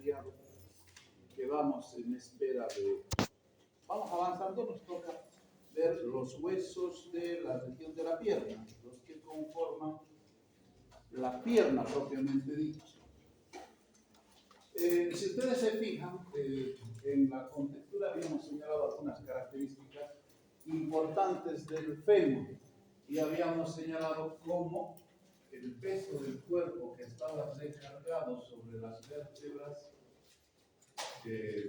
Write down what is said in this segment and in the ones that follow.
feriado. Quedamos en espera de... Vamos avanzando, nos toca ver los huesos de la región de la pierna, los que conforman la pierna propiamente dicha. Si ustedes se fijan, en la contextura habíamos señalado algunas características importantes del fémur y habíamos señalado cómo el peso del cuerpo que estaba recargado sobre las vértebras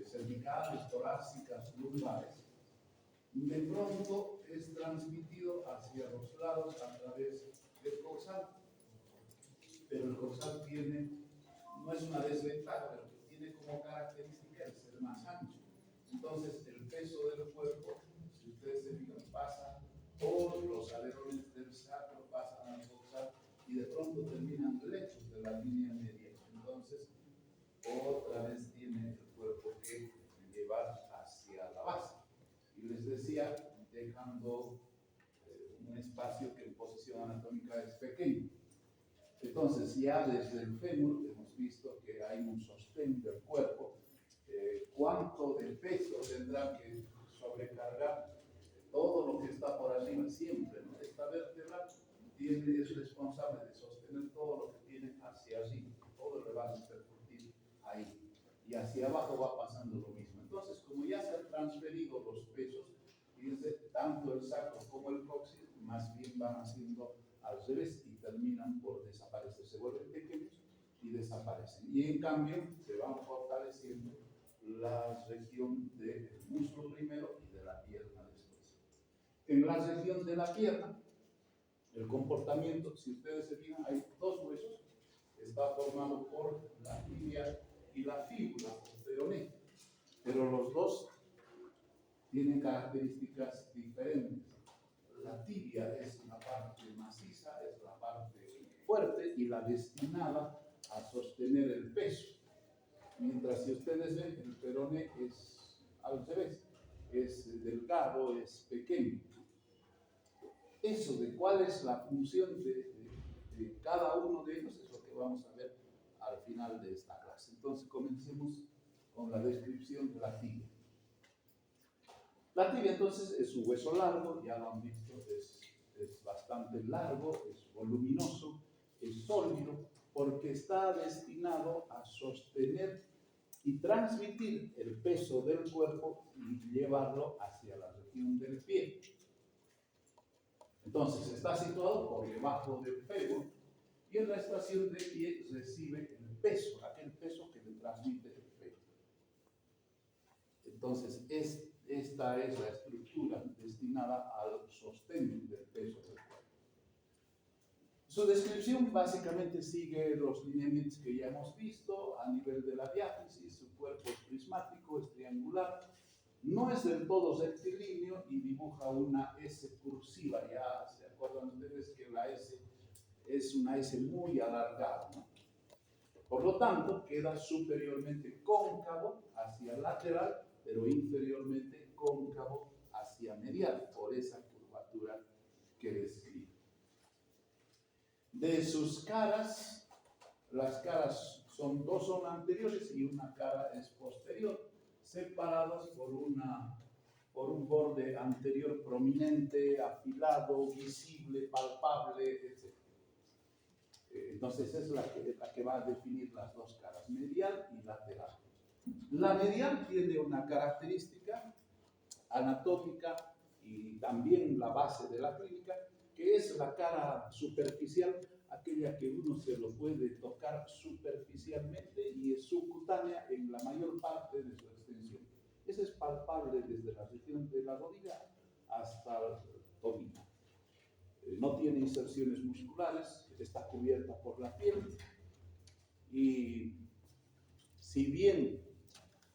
cervicales, torácicas, lumbares, de pronto es transmitido hacia los lados a través del dorsal. Pero el dorsal no es una desventaja, pero tiene como característica el ser más ancho. Entonces, el peso del cuerpo, si ustedes se fijan, pasa por los alerones del sacro, pasan al dorsal y de pronto terminan lejos de la línea media. Entonces, otra vez tiene el cuerpo que llevar hacia la base. Y les decía, dejando un espacio que en posición anatómica es pequeño. Entonces, ya desde el fémur hemos visto que hay un sostén del cuerpo. ¿Cuánto de peso tendrá que sobrecargar todo lo que está por arriba siempre, ¿no? Esta vértebra es responsable de sostener todo lo que tiene hacia allí. Todo le va a repercutir ahí. Y hacia abajo va pasando lo mismo. Entonces, como ya se han transferido los pesos, fíjense, tanto el sacro como el coxis, más bien van haciendo al revés y terminan por desaparecer. Se vuelven pequeños y desaparecen. Y en cambio, se van fortaleciendo la región del muslo primero y de la pierna después. En la región de la pierna, el comportamiento, si ustedes se fijan, hay dos huesos. Está formado por la tibia y la fíbula, o peroné. Pero los dos tienen características diferentes. La tibia es la parte maciza, es la parte fuerte y la destinada a sostener el peso. Mientras si ustedes ven, el peroné es al revés, es delgado, es pequeño. Eso de cuál es la función de cada uno de ellos es lo que vamos a ver al final de esta clase. Entonces comencemos con la descripción de la tibia. La tibia entonces es un hueso largo, ya lo han visto, es bastante largo, es voluminoso, es sólido, porque está destinado a sostener y transmitir el peso del cuerpo y llevarlo hacia la región del pie. Entonces está situado por debajo del fémur y en la estación de pie recibe el peso, aquel peso que le transmite el fémur. Entonces esta es la estructura destinada al sostén del peso del cuerpo. Su descripción básicamente sigue los lineamientos que ya hemos visto a nivel de la diáfisis. Su cuerpo es prismático, es triangular, no es del todo rectilíneo y dibuja una S cursiva. Ya se acuerdan ustedes que la S es una S muy alargada, ¿no? Por lo tanto, queda superiormente cóncavo hacia lateral, pero inferiormente cóncavo hacia medial, por esa curvatura que describe. De sus caras, las caras dos son anteriores y una cara es posterior, separadas por un borde anterior prominente, afilado, visible, palpable, etc. Entonces es la que va a definir las dos caras, medial y lateral. La medial tiene una característica anatómica y también la base de la clínica, que es la cara superficial, aquella que uno se lo puede tocar superficialmente y es subcutánea en la mayor parte de su extensión. Esa es palpable desde la región de la rodilla hasta el tobillo. No tiene inserciones musculares, está cubierta por la piel y si bien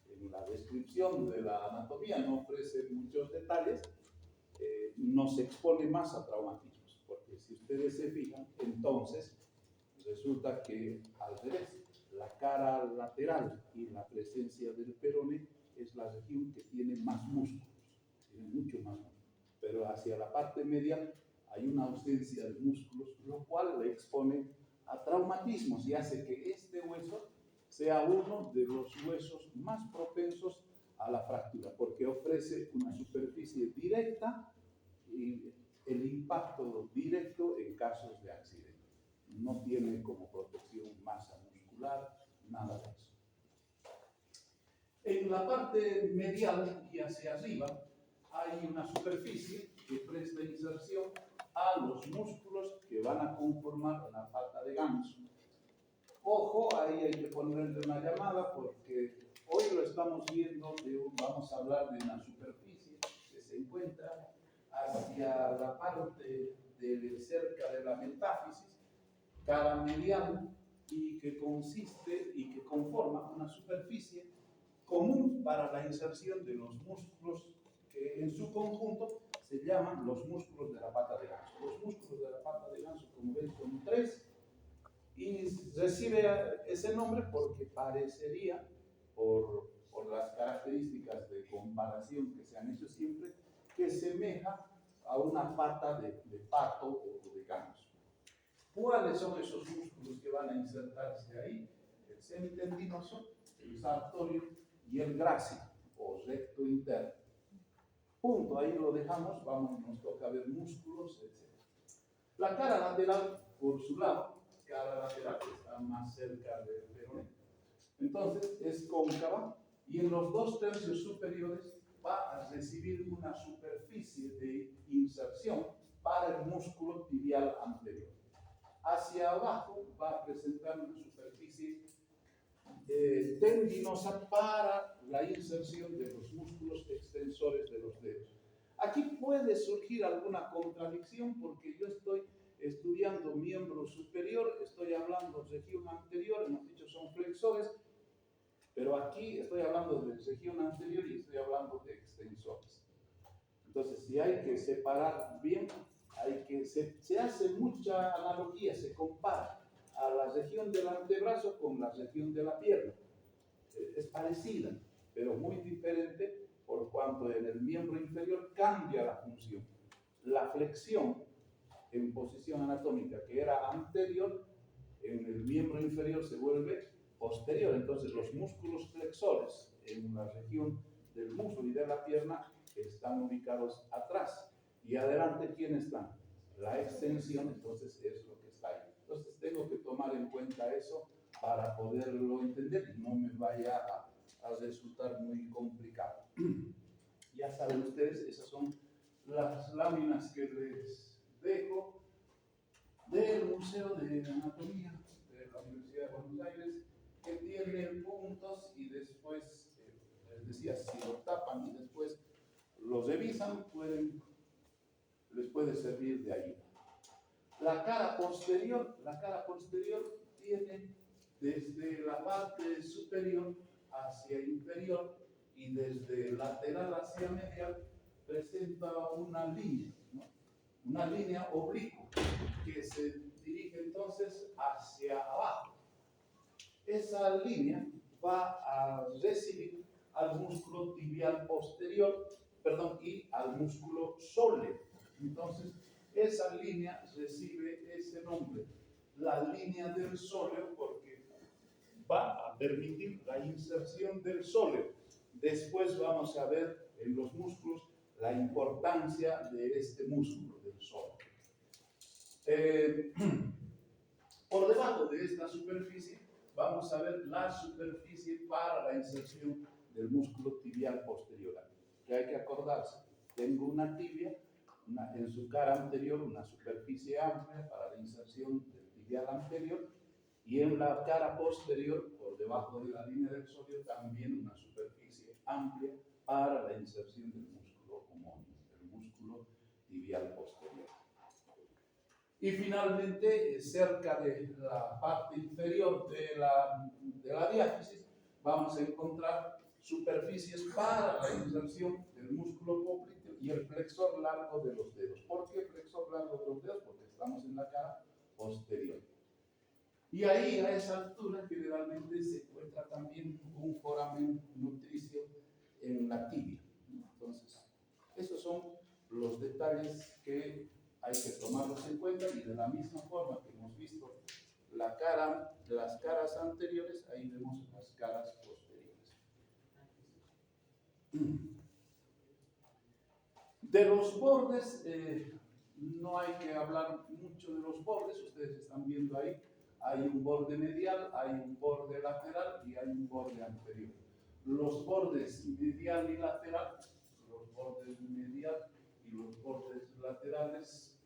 en la descripción de la anatomía no ofrece muchos detalles, nos expone más a traumatismos, porque si ustedes se fijan, entonces resulta que al revés, la cara lateral y la presencia del peroné es la región que tiene más músculos, tiene mucho más músculos, pero hacia la parte media hay una ausencia de músculos, lo cual le expone a traumatismos y hace que este hueso sea uno de los huesos más propensos a la fractura, porque ofrece una superficie directa y el impacto directo en casos de accidente. No tiene como protección masa muscular, nada de eso. En la parte medial y hacia arriba hay una superficie que presta inserción a los músculos que van a conformar la pata de ganso. Ojo, ahí hay que ponerle una llamada porque hoy lo estamos viendo, vamos a hablar de una superficie que se encuentra hacia la parte cerca de la metáfisis, cara medial, y que consiste y que conforma una superficie común para la inserción de los músculos que en su conjunto se llaman los músculos de la pata de ganso. Los músculos de la pata de ganso, como ven, son 3 y recibe ese nombre porque parecería, por las características de comparación que se han hecho siempre, que semeja a una pata de pato o de ganso. ¿Cuáles son esos músculos que van a insertarse ahí? El semitendinoso, el sartorio y el grácil o recto interno. Punto, ahí lo dejamos, vamos, nos toca ver músculos, etc. La cara lateral, por su lado, cara lateral que está más cerca del peroné, entonces es cóncava y en los 2/3 superiores va a recibir una superficie de inserción para el músculo tibial anterior. Hacia abajo va a presentar una superficie tendinosa para la inserción de los músculos extensores de los dedos. Aquí puede surgir alguna contradicción porque yo estoy estudiando miembro superior, estoy hablando de región anterior, hemos dicho son flexores, pero aquí estoy hablando de región anterior y estoy hablando de extensores. Entonces, si hay que separar bien, se hace mucha analogía, se compara a la región del antebrazo con la región de la pierna. Es parecida, pero muy diferente por cuanto en el miembro inferior cambia la función. La flexión en posición anatómica que era anterior, en el miembro inferior se vuelve posterior. Entonces los músculos flexores en la región del muslo y de la pierna están ubicados atrás. Y adelante, ¿quién están? La extensión, entonces es lo que está ahí. Entonces tengo que tomar en cuenta eso para poderlo entender y no me vaya a resultar muy complicado. Ya saben ustedes, esas son las láminas que les dejo del Museo de Anatomía de la Universidad de Buenos Aires, que tienen puntos y después, les decía, si lo tapan y después lo revisan, les puede servir de ayuda. La cara posterior tiene desde la parte superior hacia inferior y desde lateral hacia medial presenta una línea, ¿no? Una línea oblicua que se dirige entonces hacia abajo. Esa línea va a recibir al músculo tibial posterior, y al músculo sóleo. Entonces, esa línea recibe ese nombre, la línea del sóleo, porque va a permitir la inserción del sóleo. Después vamos a ver en los músculos la importancia de este músculo del sóleo. Por debajo de esta superficie vamos a ver la superficie para la inserción del músculo tibial posterior. Que hay que acordarse, tengo una tibia, en su cara anterior una superficie amplia para la inserción del tibial anterior y en la cara posterior, por debajo de la línea del sóleo, también una superficie amplia para la inserción del músculo homónimo, el músculo tibial posterior. Y finalmente, cerca de la parte inferior de la diáfisis, vamos a encontrar superficies para la inserción del músculo popliteo y el flexor largo de los dedos. ¿Por qué flexor largo de los dedos? Porque estamos en la cara posterior. Y ahí, a esa altura, generalmente se encuentra también un foramen nutricio en la tibia. Entonces, esos son los detalles que hay que tomarlos en cuenta y de la misma forma que hemos visto las caras anteriores, ahí vemos las caras posteriores. De los bordes, no hay que hablar mucho de los bordes, ustedes están viendo ahí, hay un borde medial, hay un borde lateral y hay un borde anterior. Los bordes medial y lateral, los bordes medial y los bordes laterales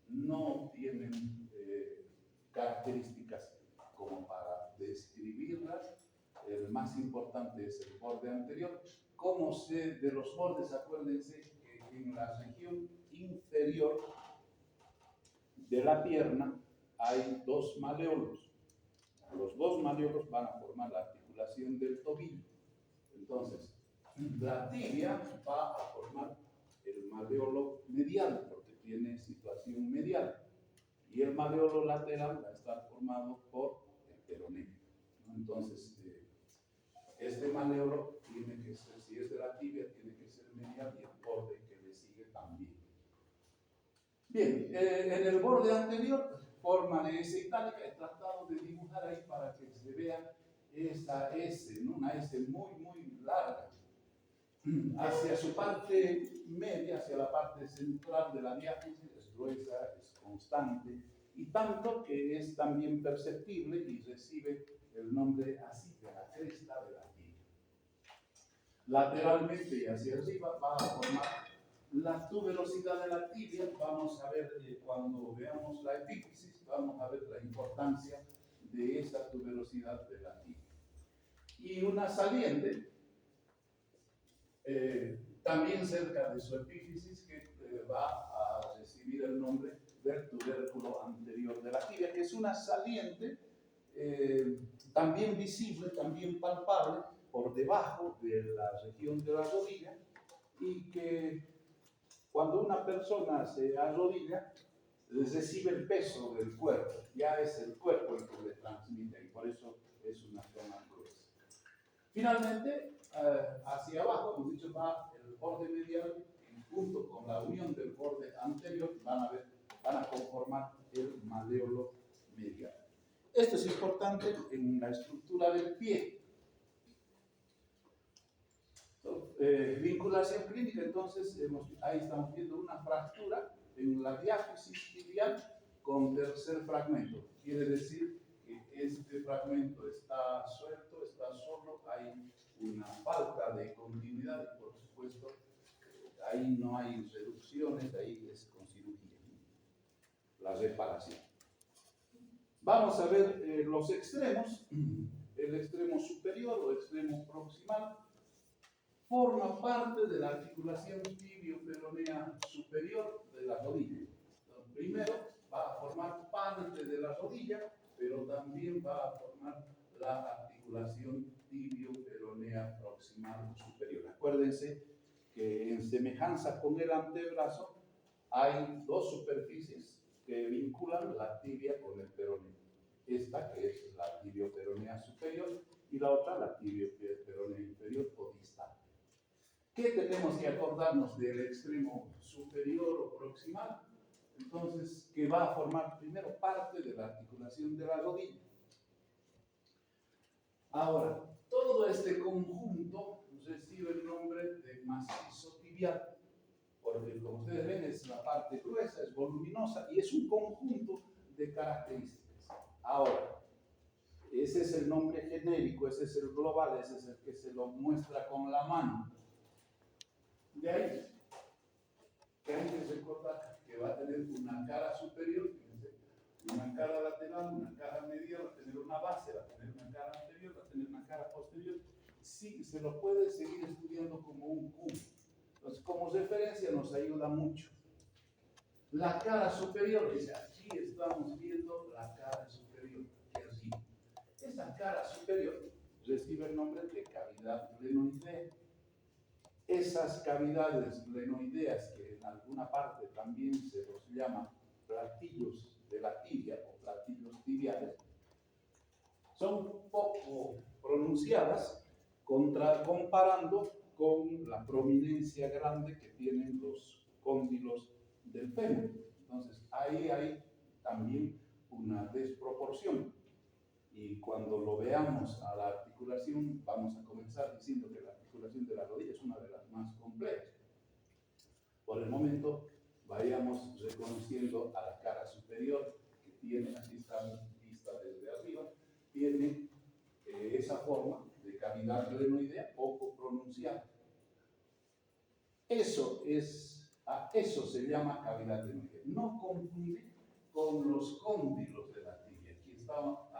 no tienen características como para describirlas. El más importante es el borde anterior. Como sé de los bordes, acuérdense que en la región inferior de la pierna hay dos maleolos. Los dos maleolos van a formar la articulación del tobillo. Entonces, la tibia va a formar el maleolo medial, porque tiene situación medial. Y el maleolo lateral va a estar formado por el peroné. Entonces, este maleolo tiene que ser, si es de la tibia, tiene que ser medial y el borde que le sigue también. Bien, en el borde anterior, forma de S itálica, he tratado de dibujar ahí para que se vea esa S, ¿no? Una S muy, muy larga. Hacia su parte media, hacia la parte central de la diáfisis, es gruesa, es constante, y tanto que es también perceptible y recibe el nombre así de la cresta de la tibia. Lateralmente y hacia arriba va a formar la tuberosidad de la tibia. Vamos a ver, cuando veamos la epífisis, vamos a ver la importancia de esa tuberosidad de la tibia. Y una saliente, también cerca de su epífisis, que va a recibir el nombre del tubérculo anterior de la tibia, que es una saliente también visible, también palpable, por debajo de la región de la rodilla, y que cuando una persona se arrodilla, recibe el peso del cuerpo, ya es el cuerpo el que le transmite, y por eso es una zona gruesa. Finalmente, hacia abajo, hemos dicho, va el borde medial, y junto con la unión del borde anterior van a conformar el maleolo medial. Esto es importante en la estructura del pie. Vinculación clínica, entonces, ahí estamos viendo una fractura en la diáfisis tibial con tercer fragmento. Quiere decir que este fragmento está suelto, está solo, hay una falta de continuidad y, por supuesto, ahí no hay reducciones, ahí es con cirugía, la reparación. Vamos a ver los extremos. El extremo superior o extremo proximal forma parte de la articulación tibio-peronea superior de la rodilla. Entonces, primero va a formar parte de la rodilla, pero también va a formar la articulación tibio-peronea proximal superior. Acuérdense que en semejanza con el antebrazo hay dos superficies que vinculan la tibia con el peroné. Esta que es la tibio-peronea superior y la otra la tibio-peronea inferior o distal. ¿Qué tenemos que acordarnos del extremo superior o proximal? Entonces, que va a formar primero parte de la articulación de la rodilla. Ahora, todo este conjunto recibe el nombre de macizo tibial, porque como ustedes ven es la parte gruesa, es voluminosa y es un conjunto de características. Ahora, ese es el nombre genérico, ese es el global, ese es el que se lo muestra con la mano. De ahí, que hay que recordar que va a tener una cara superior, una cara lateral, una cara medial, va a tener una base, va a tener una cara anterior, va a tener una cara posterior. Sí, se lo puede seguir estudiando como un cubo. Entonces, como referencia nos ayuda mucho. La cara superior, dice, aquí estamos viendo la cara superior, que así. Esa cara superior recibe el nombre de cavidad glenoidea. Esas cavidades glenoideas, que en alguna parte también se los llama platillos de la tibia o platillos tibiales, son poco pronunciadas comparando con la prominencia grande que tienen los cóndilos del fémur. Entonces, ahí hay también una desproporción. Y cuando lo veamos a la articulación, vamos a comenzar diciendo que la articulación de la rodilla es una de las más complejas. Por el momento, vayamos reconociendo a la cara superior, que tiene, así está vista desde arriba, tiene esa forma de cavidad glenoidea poco pronunciada. Eso se llama cavidad glenoidea. No confunde con los cóndilos de la tibia.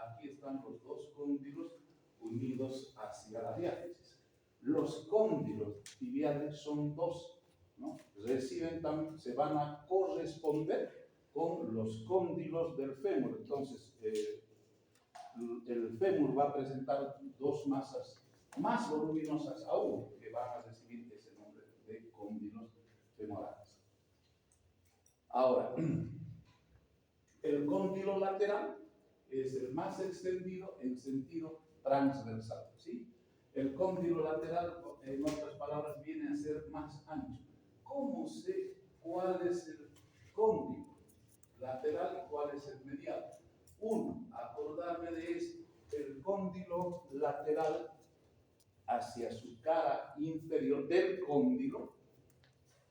Aquí están los dos cóndilos unidos hacia la diátesis. Los cóndilos tibiales son dos, ¿no? Se van a corresponder con los cóndilos del fémur. Entonces, el fémur va a presentar dos masas más voluminosas aún, que van a recibir ese nombre de cóndilos femorales. Ahora, el cóndilo lateral es el más extendido en sentido transversal, ¿sí? El cóndilo lateral, en otras palabras, viene a ser más ancho. ¿Cómo sé cuál es el cóndilo lateral y cuál es el medial? Uno, acordarme de esto: el cóndilo lateral hacia su cara inferior del cóndilo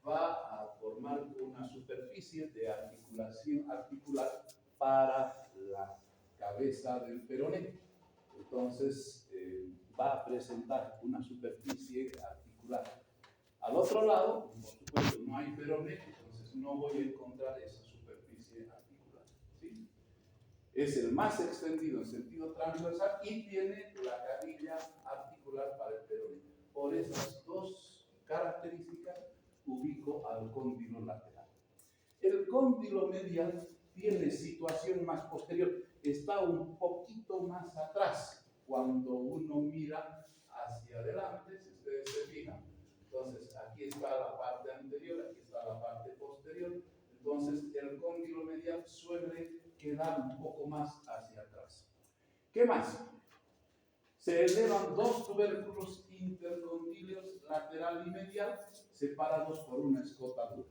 va a formar una superficie de articulación articular para la cabeza del peroné. Entonces va a presentar una superficie articular. Al otro lado, por supuesto, no hay peroné, entonces no voy a encontrar esa superficie articular, ¿sí? Es el más extendido en sentido transversal y tiene la carilla articular para el peroné. Por esas dos características ubico al cóndilo lateral. El cóndilo medial tiene situación más posterior, está un poquito más atrás cuando uno mira hacia adelante, si ustedes se fijan. Entonces, aquí está la parte anterior, aquí está la parte posterior. Entonces, el cóndilo medial suele quedar un poco más hacia atrás. ¿Qué más? Se elevan dos tubérculos intercondíleos lateral y medial separados por una escotadura.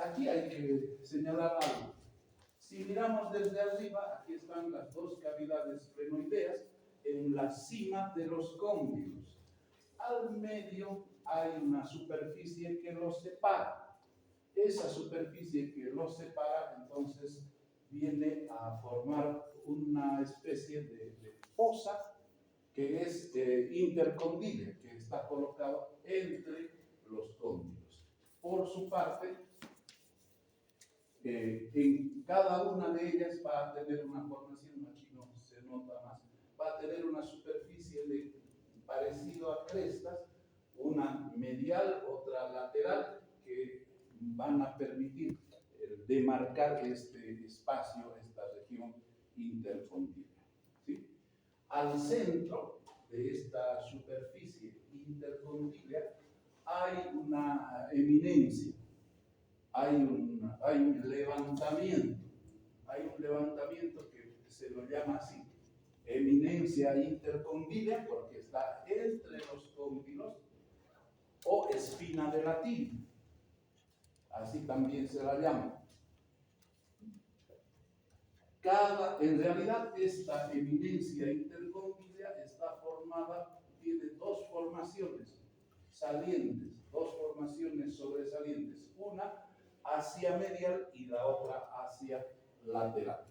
Aquí hay que señalar algo. Si miramos desde arriba, aquí están las dos cavidades glenoideas en la cima de los cóndilos. Al medio hay una superficie que los separa. Esa superficie que los separa, entonces, viene a formar una especie de fosa que es intercondílea, que está colocado entre los cóndilos. Por su parte, en cada una de ellas va a tener una formación, aquí no se nota más, va a tener una superficie de parecido a crestas, una medial, otra lateral, que van a permitir demarcar este espacio, esta región intercondílea, ¿sí? Al centro de esta superficie intercondílea hay una eminencia, hay un levantamiento que se lo llama así, eminencia intercondílea, porque está entre los cóndilos, o espina de la tibia, así también se la llama. En realidad, esta eminencia intercondílea está formada, tiene dos formaciones salientes, dos formaciones sobresalientes, una hacia medial y la otra hacia lateral.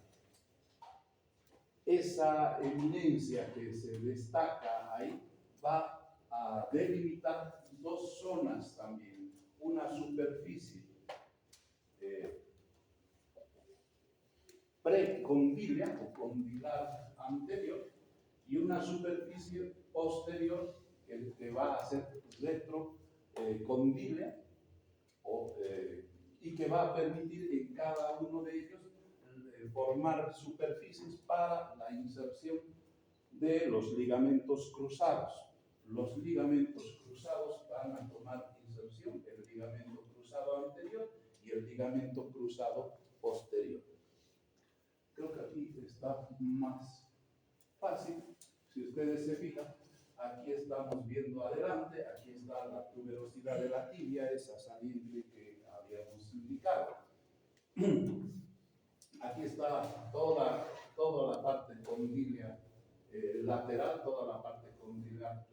Esa eminencia que se destaca ahí va a delimitar dos zonas también, una superficie precondilia o condilar anterior y una superficie posterior que va a ser retrocondilia y que va a permitir en cada uno de ellos formar superficies para la inserción de los ligamentos cruzados. Los ligamentos cruzados van a tomar inserción, el ligamento cruzado anterior y el ligamento cruzado posterior. Creo que aquí está más fácil. Si ustedes se fijan, aquí estamos viendo adelante, aquí está la tuberosidad de la tibia, esa saliente que habíamos indicado. Aquí está toda la parte condilia lateral, toda la parte condilia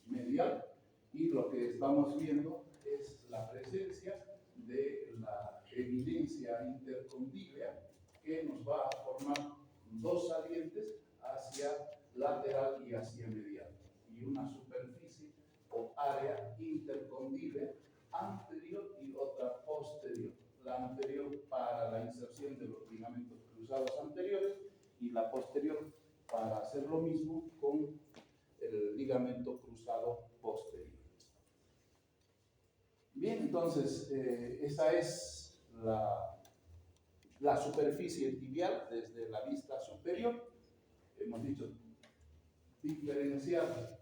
medial, y lo que estamos viendo es la presencia de la evidencia intercondilia que nos va a formar dos salientes hacia lateral y hacia medial, y una superficie o área intercondilia anterior y otra posterior. La anterior para la inserción de los ligamentos cruzados anteriores y la posterior para hacer lo mismo con el ligamento cruzado posterior. Bien, entonces esa es la superficie tibial desde la vista superior. Hemos dicho diferenciar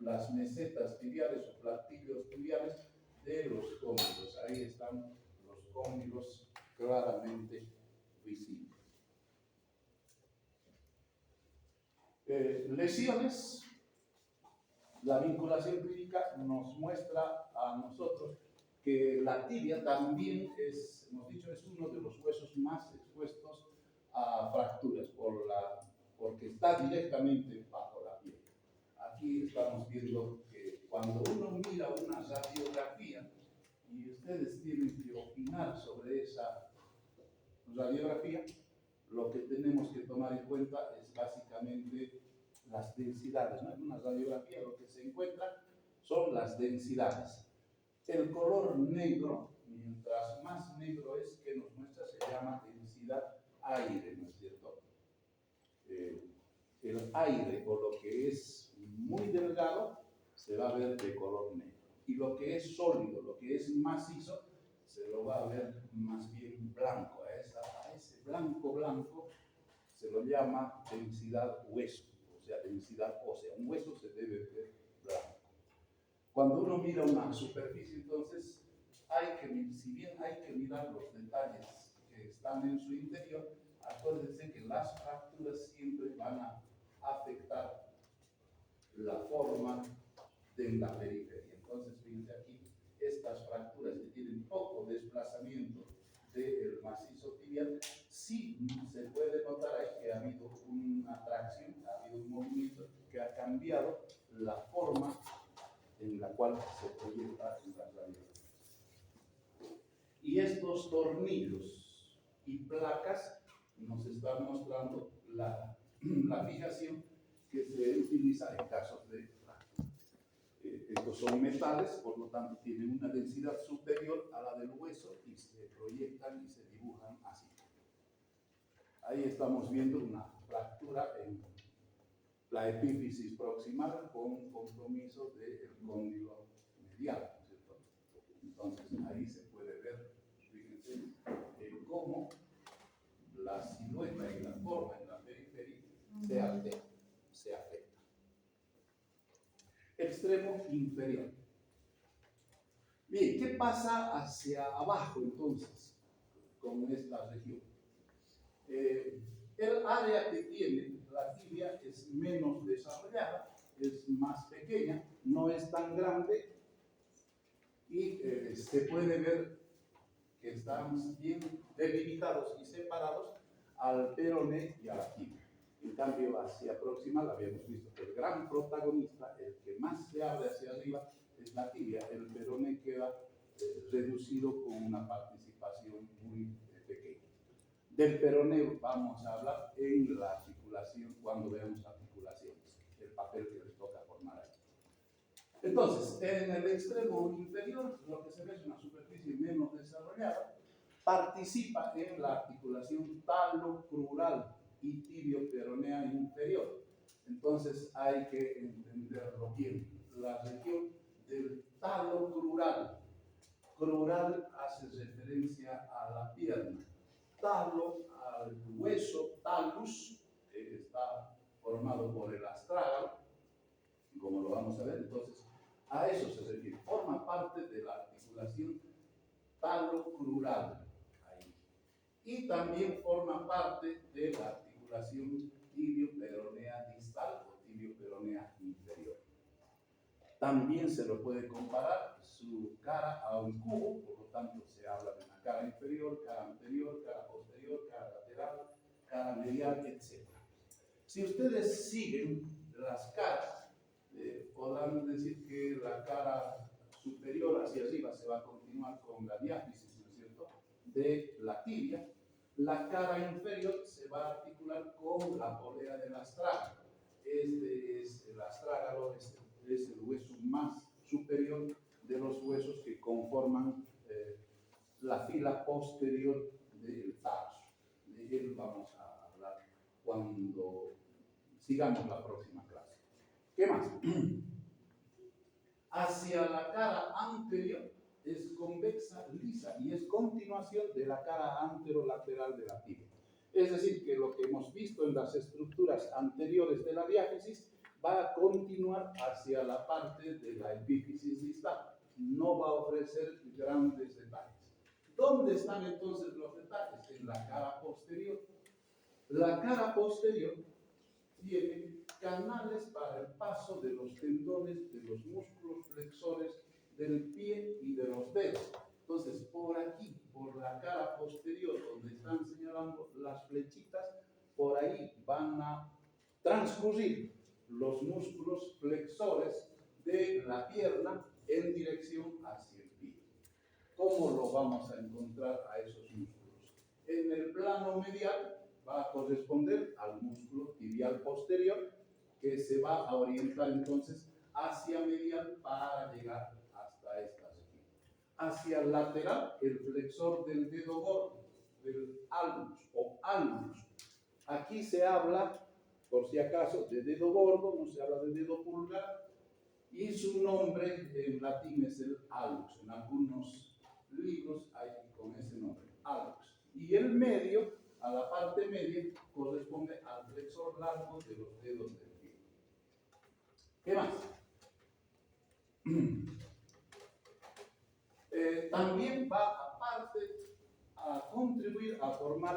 las mesetas tibiales o platillos tibiales de los cóndilos. Ahí están los cóndilos claramente visibles. Lesiones. La vinculación clínica nos muestra a nosotros que la tibia también es, hemos dicho, es uno de los huesos más expuestos a fracturas porque está directamente bajo la piel. Aquí estamos viendo que cuando uno mira una radiografía, y ustedes tienen que opinar sobre esa radiografía, lo que tenemos que tomar en cuenta es básicamente las densidades, ¿no? En una radiografía lo que se encuentra son las densidades. El color negro, mientras más negro es que nos muestra, se llama densidad aire, ¿no es cierto? El aire, o lo que es muy delgado, se va a ver de color negro. Y lo que es sólido, lo que es macizo, se lo va a ver más bien blanco. A ese blanco se lo llama densidad hueso, o sea, densidad ósea. Un hueso se debe ver blanco. Cuando uno mira una superficie, entonces, si bien hay que mirar los detalles que están en su interior, acuérdense que las fracturas siempre van a afectar la forma de la periferia. Entonces, fíjense aquí, estas fracturas que tienen poco desplazamiento del macizo tibial, sí se puede notar ahí que ha habido una tracción, ha habido un movimiento que ha cambiado la forma en la cual se proyecta en la radiografía. Y estos tornillos y placas nos están mostrando la fijación que se utiliza en casos de fractura. Estos son metales, por lo tanto tienen una densidad superior a la del hueso y se proyectan y se dibujan así. Ahí estamos viendo una fractura en la epífisis proximal con compromiso del cóndilo medial, ¿cierto? Entonces ahí se puede ver, fíjense, cómo la silueta y la forma en la periferia se afecta. Extremo inferior. Bien, ¿qué pasa hacia abajo entonces con esta región? El área que tiene la tibia es menos desarrollada, es más pequeña, no es tan grande y se puede ver que están bien delimitados y separados al peroné y a la tibia. En cambio, hacia proximal habíamos visto que el gran protagonista, el que más se abre hacia arriba, es la tibia. El peroné queda reducido con una participación muy pequeña. Del peroné vamos a hablar en la articulación, cuando veamos articulaciones, el papel que les toca formar ahí. Entonces, en el extremo inferior, lo que se ve es una superficie menos desarrollada, participa en la articulación talocrural y tibio-peronea inferior. Entonces hay que entenderlo bien. La región del talocrural. Crural hace referencia a la pierna. Talo al hueso talus, que está formado por el astrágalo, como lo vamos a ver. Entonces, a eso se refiere. Forma parte de la articulación talocrural. Y también forma parte de la articulación tibio-peronea distal o tibio-peronea inferior. También se lo puede comparar su cara a un cubo, por lo tanto se habla de una cara inferior, cara anterior, cara posterior, cara cara medial, etc. Si ustedes siguen las caras, podrán decir que la cara superior hacia arriba se va a continuar con la diáfisis, ¿no es cierto?, de la tibia. La cara inferior se va a articular con la polea del astrágalo. Este es el astrágalo, es el hueso más superior de los huesos que conforman la fila posterior del tarso. De él vamos a hablar cuando sigamos la próxima clase. ¿Qué más? Hacia la cara anterior es convexa, lisa y es continuación de la cara anterolateral de la tibia. Es decir, que lo que hemos visto en las estructuras anteriores de la diáfisis va a continuar hacia la parte de la epífisis distal. No va a ofrecer grandes detalles. ¿Dónde están entonces los detalles? En la cara posterior. La cara posterior tiene canales para el paso de los tendones, de los músculos flexores del pie y de los dedos. Entonces, por aquí, por la cara posterior, donde están señalando las flechitas, por ahí van a transcurrir los músculos flexores de la pierna en dirección hacia el pie. ¿Cómo lo vamos a encontrar a esos músculos? En el plano medial va a corresponder al músculo tibial posterior, que se va a orientar entonces hacia medial para llegar hasta esta región. Hacia el lateral, el flexor del dedo gordo, del almus o almus. Aquí se habla, por si acaso, de dedo gordo, no se habla de dedo pulgar, y su nombre en latín es el almus. En algunos libros hay con ese nombre, almus. Y el medio, a la parte media, corresponde al flexor largo de los dedos del pie. ¿Qué más? También va, aparte, a contribuir a formar